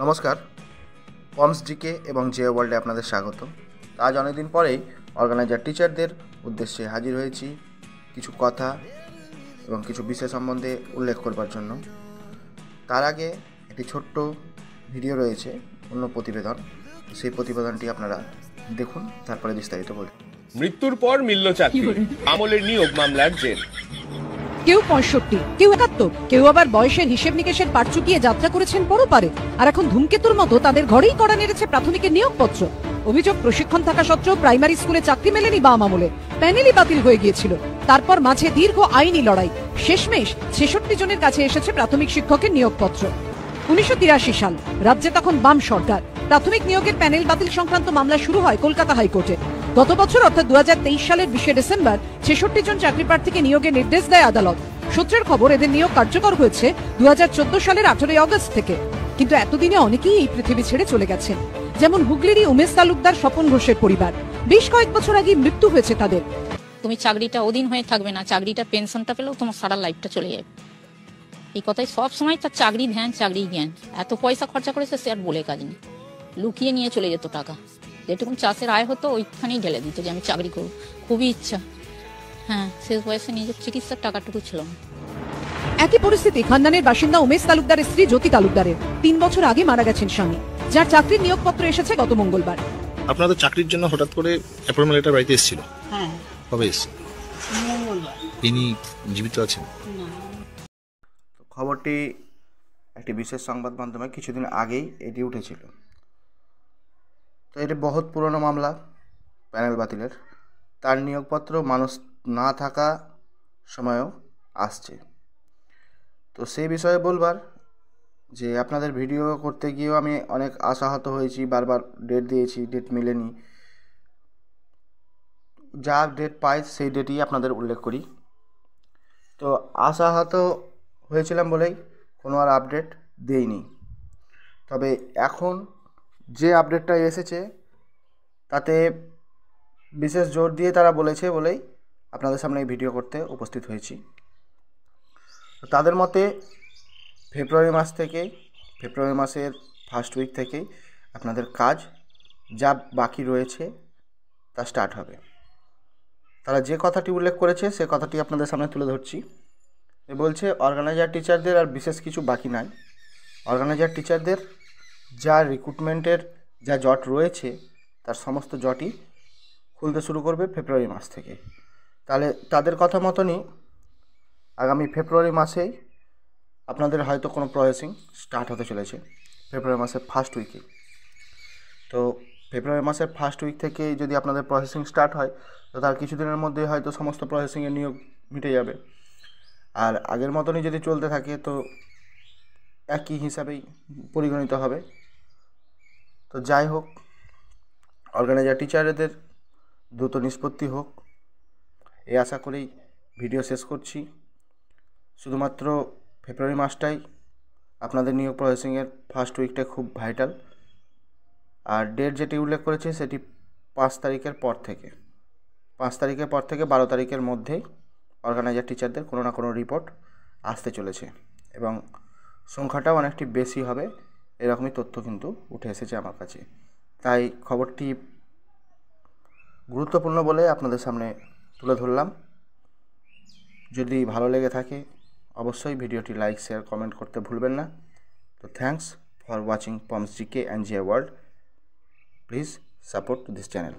নমস্কার, পমস জিকে এবং জে ওয়ার্ল্ডে আপনাদের স্বাগত। আজ অনেকদিন পরেই অর্গানাইজার টিচারদের উদ্দেশ্যে হাজির হয়েছি কিছু কথা এবং কিছু বিষয় সম্বন্ধে উল্লেখ করবার জন্য। তার আগে একটি ছোট্ট ভিডিও রয়েছে, অন্য প্রতিবেদন। সেই প্রতিবেদনটি আপনারা দেখুন, তারপরে বিস্তারিত বলব। মৃত্যুর পর মিলল চাকরি, আমলের নিয়োগ মামলার জের। কেউ 65, কেউ 71, কেউ আবার বয়সের হিসেব নিকেশের পাট চুকিয়ে যাত্রা করেছেন পরপারে, আর এখন ধূমকেতুর মতো তাদের ঘরেই করা নেড়েছে প্রাথমিকের নিয়োগপত্র। অভিযোগ, প্রশিক্ষণ থাকা সত্ত্বেও প্রাইমারি স্কুলে চাকরি মেলেনি বাম আমলে, প্যানেলই বাতিল হয়ে গিয়েছিল। তারপর মাঝে দীর্ঘ আইনি লড়াই, শেষমেশ 66 জনের কাছে এসেছে প্রাথমিক শিক্ষকের নিয়োগপত্র। 1983 সাল, রাজ্যে তখন বাম সরকার। প্রাথমিক নিয়োগের প্যানেল বাতিল সংক্রান্ত মামলা শুরু হয় কলকাতা হাইকোর্টে। গত বছর অর্থাৎ 2023 সালের 20 ডিসেম্বর 66 জন চাকরি প্রার্থীকে নিয়োগের নির্দেশ দেয় আদালত। সূত্রের খবর, এদের নিয়োগ কার্যকর হয়েছে 2014 সালের 18 আগস্ট থেকে। কিন্তু এতদিনে অনেকেই এই পৃথিবী ছেড়ে চলে গেছেন, যেমন হুগলিরই উমেশ তালুকদার, স্বপন ঘোষের পরিবার। বেশ কয়েক বছর আগে মৃত্যু হয়েছে তাদের। তুমি চাকরিটা ওদিন হয়ে থাকবে না, চাকরিটা পেনশনটা পেলেও তোমার সারা লাইফটা চলে যাবে। এই কথাই সব সময় তার চাকরি ধ্যান, চাকরি জ্ঞান। এত পয়সা খরচা করেছে, সে আর বলে কাজ নেই। লুকিয়ে নিয়ে চলে যেত টাকা, যেটুকু চাষের আয় হতো ওইখানেই ঢেলে দিত যে আমি চাকরি করব। খুবই ইচ্ছা, হ্যাঁ, শেষ বয়সে নিজের চিকিৎসার টাকাটুকু ছিল না। একই পরিস্থিতি খানদানের বাসিন্দা উমেশ তালুকদারের স্ত্রী জ্যোতি তালুকদারের। 3 বছর আগে মারা গেছেন স্বামী, যার চাকরির নিয়োগপত্র এসেছে গত মঙ্গলবার। আপনাদের চাকরির জন্য হঠাৎ করে অ্যাপয়েন্টমেন্ট লেটার বাড়িতে এসেছিল? হ্যাঁ, কবে এসেছে? মঙ্গলবার। তিনি জীবিত আছেন? খবরটি একটি বিশেষ সংবাদ মাধ্যমে কিছুদিন আগেই এটি উঠেছিল। তো এটি বহুত পুরনো মামলা, প্যানেল বাতিলের। তার নিয়োগপত্র মানুষ না থাকা সময়ও আসছে। তো সেই বিষয়ে বলবার যে আপনাদের ভিডিও করতে গিয়েও আমি অনেক আশাহত হয়েছি, বারবার ডেট দিয়েছি, ডেট মেলেনি। যা ডেট পাই সেই ডেটই আপনাদের উল্লেখ করি। তো আশাহত হয়েছিলাম বলেই কোনো আর আপডেট দেইনি। তবে এখন যে আপডেটটা এসেছে তাতে বিশেষ জোর দিয়ে তারা বলেছে বলেই আপনাদের সামনে এই ভিডিও করতে উপস্থিত হয়েছি। তাদের মতে ফেব্রুয়ারি মাসের ফার্স্ট উইক থেকেই আপনাদের কাজ যা বাকি রয়েছে তা স্টার্ট হবে। তারা যে কথাটি উল্লেখ করেছে সে কথাটি আপনাদের সামনে তুলে ধরছি। বলছে অর্গানাইজার টিচারদের আর বিশেষ কিছু বাকি নাই। অর্গানাইজার টিচারদের যা রিক্রুটমেন্টের যা জট রয়েছে তার সমস্ত জটই খুলতে শুরু করবে ফেব্রুয়ারি মাস থেকে। তাহলে তাদের কথা মতনই আগামী ফেব্রুয়ারি মাসেই আপনাদের হয়তো কোনো প্রসেসিং স্টার্ট হতে চলেছে, ফেব্রুয়ারি মাসের ফার্স্ট উইকে। তো ফেব্রুয়ারি মাসের ফার্স্ট উইক থেকে যদি আপনাদের প্রসেসিং স্টার্ট হয় তো তার কিছুদিনের মধ্যে হয়তো সমস্ত প্রসেসিংয়ের নিয়োগ মিটে যাবে। আর আগের মতনই যদি চলতে থাকে তো একই হিসাবেই পরিগণিত হবে। তো যাই হোক, অর্গানাইজার টিচারদের দ্রুত নিষ্পত্তি হোক এই আশা করেই ভিডিও শেষ করছি। শুধুমাত্র ফেব্রুয়ারি মাসটাই আপনাদের নিয়োগ প্রসেসিংয়ের ফার্স্ট উইকটা খুব ভাইটাল। আর ডেট যেটি উল্লেখ করেছে সেটি 5 তারিখের পর থেকে 12 তারিখের মধ্যেই অর্গানাইজার টিচারদের কোনো না কোনো রিপোর্ট আসতে চলেছে এবং সংখ্যাটাও অনেকটি বেশি হবে, এরকমই তথ্য কিন্তু উঠে এসেছে আমার কাছে। তাই খবরটি গুরুত্বপূর্ণ বলে আপনাদের সামনে তুলে ধরলাম। যদি ভালো লেগে থাকে অবশ্যই ভিডিওটি লাইক, শেয়ার, কমেন্ট করতে ভুলবেন না। তো থ্যাঙ্কস ফর ওয়াচিং পমস GK and J world. Please support this channel.